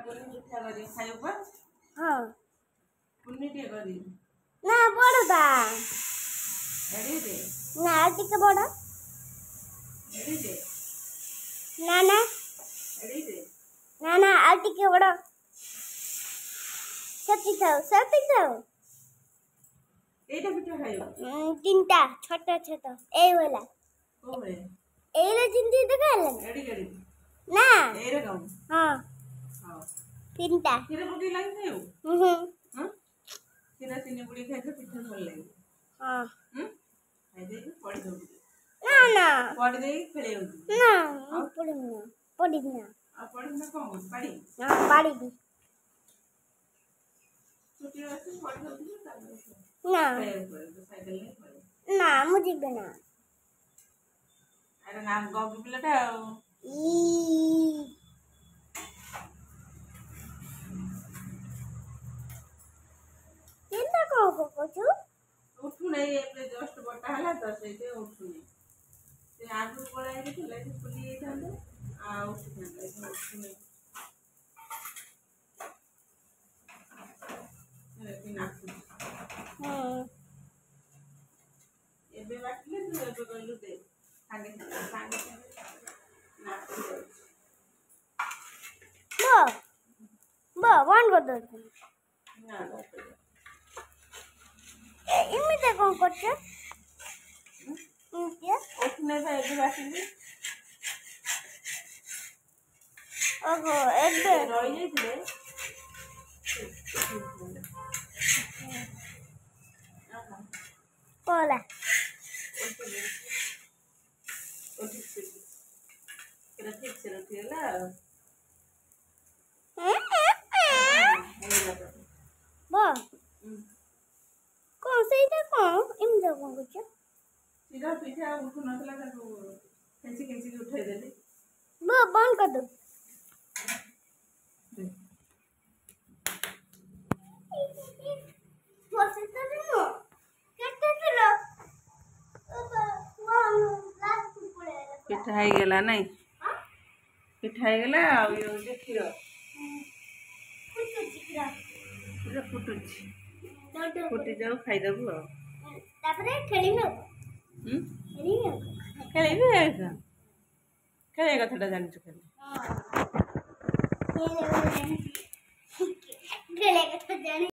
पुन्नी पिठा करी खाइब बा। हां पुन्नी के करी ना बड़दा एडी दे ना टिके बड़ एडी दे ना ना एडी दे ना ना आ टिके बड़ सती खाओ एटा पिठा खाइब तीनटा छोटा छोटा ए वाला ओ रे एला जिंदी देखाला एडी एडी ना ए रे गाऊ हां हां तीनटा खीर पकी लागी खाइब हां खीर चिनी बुड़ी खाइते पिठा भल लागी हां खाइ दे पड़ी दो ना ना पड़ी दे खेले ना पड़ी ना आ पड़ी ना कौन पड़ी ना पड़ी दी छुट्टी होती पड़ी होती ना साइकिल नहीं पड़ी ना मुझे बना अरे नाम गॉगी पिलाटा ई केनता को कोचू उठू नहीं एप्ले जस्ट बटा हला तो सेते उठू नहीं से आगु पळाई के थिला कि पुली थांदे आ उठू नहीं उठू नहीं कि नाकू एबे बाटले तू एबे गलु दे सांगे नाकू बो वन कर दो ना इमिते कौन करछे क्या उठने से एबे बाटले ओहो एबे रही जाइले कोला ठीक से रखिएला बो कौन से इधर कौन इमिते कौन करछे सीधा पीछे उठू नथला ताको कैंची कैंची के उठाई देले बो बंद कर दो पिठा है गेला नहीं पिठा है गेला आ यो देखियो पूरा फुटुची फुटी जाऊ खाई देबु तापरे खेलिनो खेलिबे खेले कथाटा जानि छु खेले खेले कथा जानि